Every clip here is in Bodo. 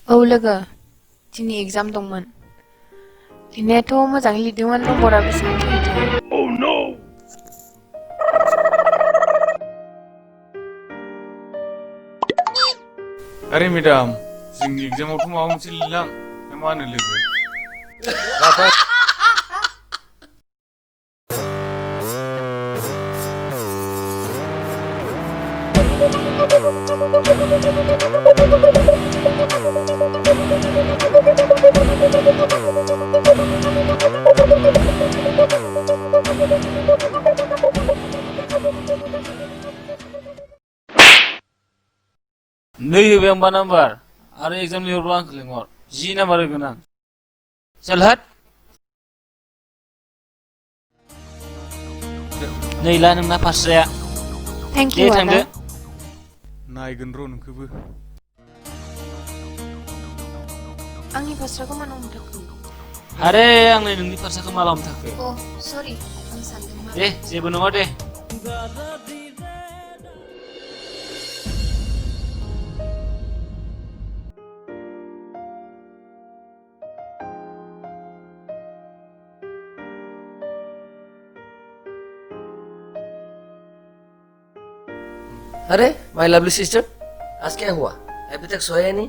औ लोगो दिनै एग्जाम दंमोन लिरनायाथ' मोजाङै लिरदोंमोन नम्बरा बेसेबां फैयोथाय Oh no! अरे मेडाम जोंनि एग्जामावथ' माबा मोनसे लिरलां ना मा होनो लोगो नै होबाय आंबा नाम्बार आरो एग्जाम लिरबा आंखौ लिंहर 10 नाम्बार होगोन आं चल हट नै ला नोंना फास्राया थेंक इउ दे थांदो आदा नायगोन र' नोंखौबो आंनि फास्राखौ मानो हमथाखो आरे आंलाय नोंनि फास्राखौ माला हमथाखो अ सरि आं सानदोंमोन दे जेबो नङा दे अरे माय लवली सिस्टर आज क्या हुआ अभी तक सोया नहीं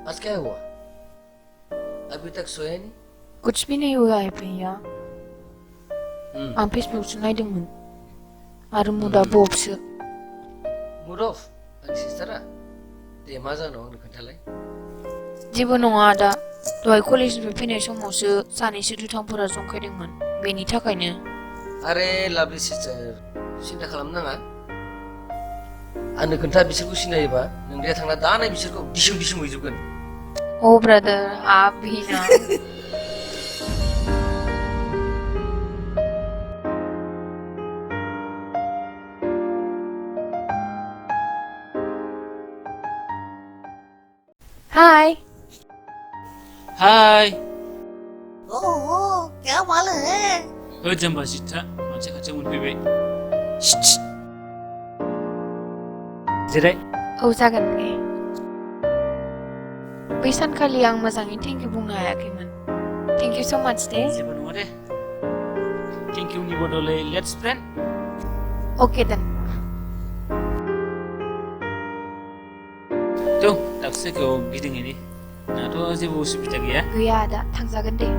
आज क्या हुआ अभी तक सोया नहीं कुछ भी नहीं हुआ है भैया आं फेसबुकसो नायदोंमोन आरो मुदाबो अफसो मुड अफ आंनि सिस्टारा दे मा जानो आंनो खोन्थालाय जेबो नङा आदा दहाय कलेजनिफ्राय फैनाय समावसो सानैसो दुथांफोरा जंखायदोंमोन बेनि थाखायनो अरे लवली सिस्टर सिन्था खालामनाङा आंनो खोन्था बिसोरखौ सिनायोबा नोंदाया थांना दानाय बिसोरखौ दिसुं दिसुं हैजोबगोन ओ ब्रादर आप भी ना हाय हाय ओहो क्या माल है हो जाम्बा जिथा मानसि खाथियाव मोनफैबाय जिराय औ जागोन दे बै सानखालि आं मोजाङै थेंक इउ बुंनो हायाखैमोन थेंक इउ स' माच दे जेबो नङा दे थेंक इउनि बदलै लेट्स फ्रेन्ड अके देन थ' दाबसे जायगायाव गिदिंहैनि दाथ' जेबो उसुबिदा गैया गैया आदा थांजागोन दे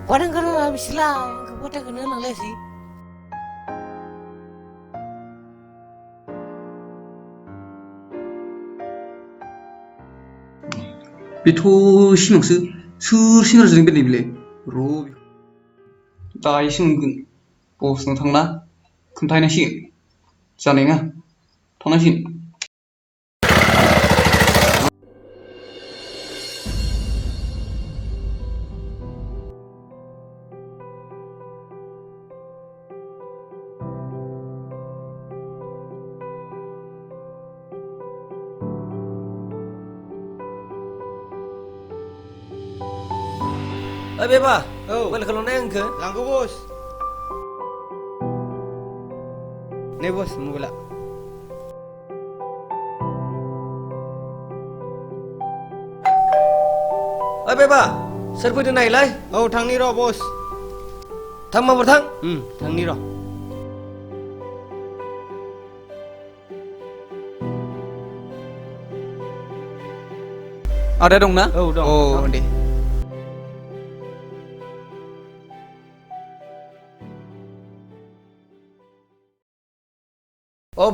Padang kana bisla kepota kana nalesi बेथ' सिमांसो सोर सिंगारजों बेरायनाय बेलाय र' दायोसो मोनगोन बसनाव थांना खोन्थाहैनांसिगोन जानाय नङा थांनांसिगोन Oy beba, mobile kalau naik ke? Langgo bos. Nih bos, mobile. Oy beba, soर फैदों नायलाय? थांनि र' bos. थां माबार थां? थांनि र'. Ada dong na? dong. Oh, deh.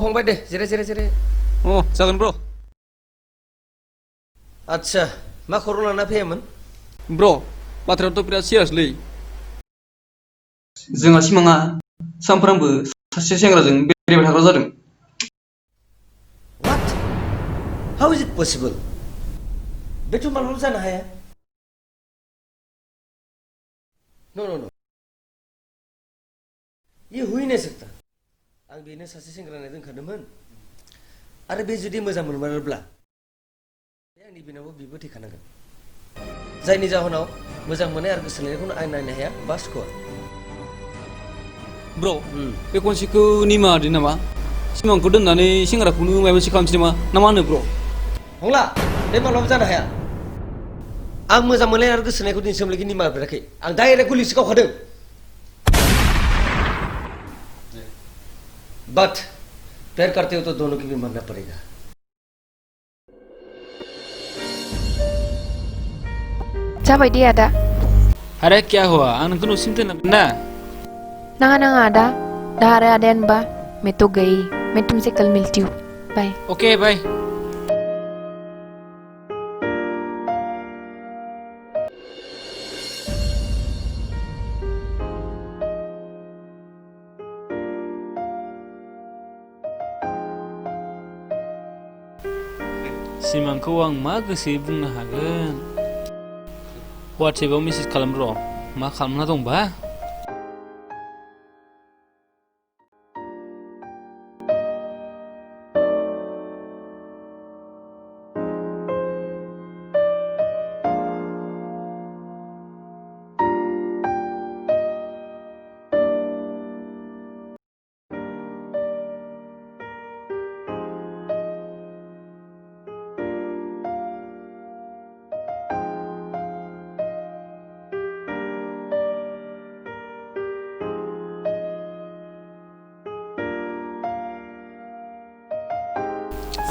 फंबाय दे जिराय Oh, जागोन bro. आच्छा मा खौरां लाना फैयामोन? Bro, बाथ्रायाथ' बिराद seriously. जोंहा सिमाङा सानफ्रामबो सासे सेंग्राजों बेरायबाय थाग्रा जादों What? How is it possible? बेथ' मालाबाबो जानो हाया No. ये हो ही नहीं सकता आं बेनो सासे सेंग्रा नायनो दोनखादोंमोन आरो बे जुदि मोजां मोनमारोब्ला बे आंनि बिनावबो बिबो थैखानांगोन जायनि जाहोनाव मोजां मोननाय आरो गोसो थोलायनायखौनो आं नायनो हाया बासखौ Bro, बे खनसेखौ निमाहा होदो नामा? सिमांखौ दोननानै सेंग्राखौनो माबा मोनसे खालामसै नामा? ना मा होनो bro? हंला बे मालाबाबो जानो हाया आं मोजां मोननाय आरो गोसो थोलायनायखौ दिनै सोमोलैखि निमाहा होफेराखै आं डाइरेक्ट गुलिसो गावखादों But प्यार करते हो तो दोनों की भी मानना पड़ेगा जाबाय दे आदा अरे क्या हुआ आं नोंखौ न'सिम दोनलांगोन ना नाङा आदा दा आरो आदाया होनबा मैं तो गई मैं तुमसे कल मिलती हूँ बाय ओके बाय सिमांखौ आं मा गोसोयै बुंनो हागोन WhatsApp आव मेसेज खालाम र' मा खालामना दंबा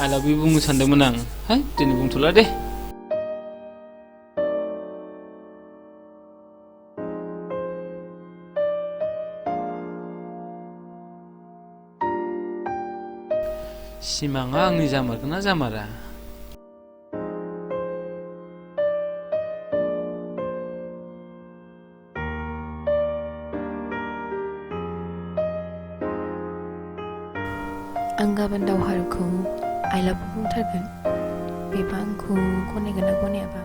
I love you बुंनो सानदोंमोन आं है दिनै बुंथ'ला दे सिमाङा आंनि जामारगोन ना जामारा आं गाबोन दावहारुखौ I love you बुंथारगोन बेबा आंखौ गनायगोन ना गनायाबा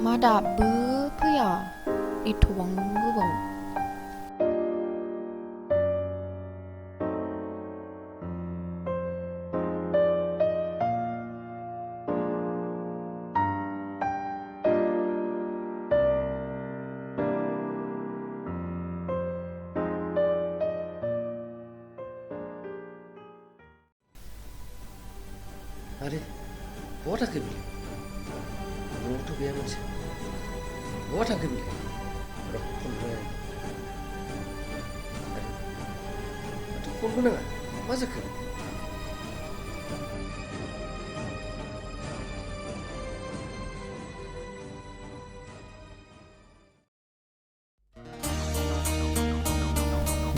मा दाबो फैया एथ'बां गोबाव अरे बहा थांखो बिलाय न'आवथ' गैया मानसि बहा थांखो बिलाय र' फन खालाम माथो फनबो नाङा मा जाखो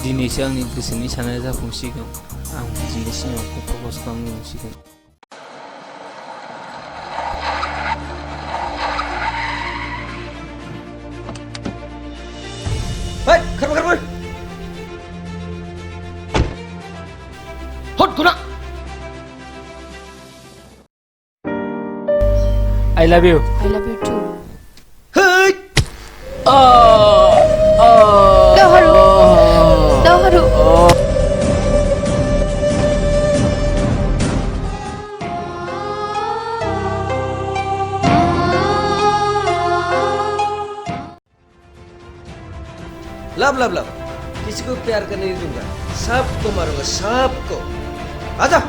दिनैसो आंनि गोसोनि साननाया जाफुंसिगोन आं जिनि सिमांखौ प्रप'ज खालामनो मोनसिगोन Hei, खारबो हट गुना I love you I love you too. हेइ Daharu. Daharu. लव किसी को प्यार करने नहीं दूंगा सबको मारूंगा सबको आजा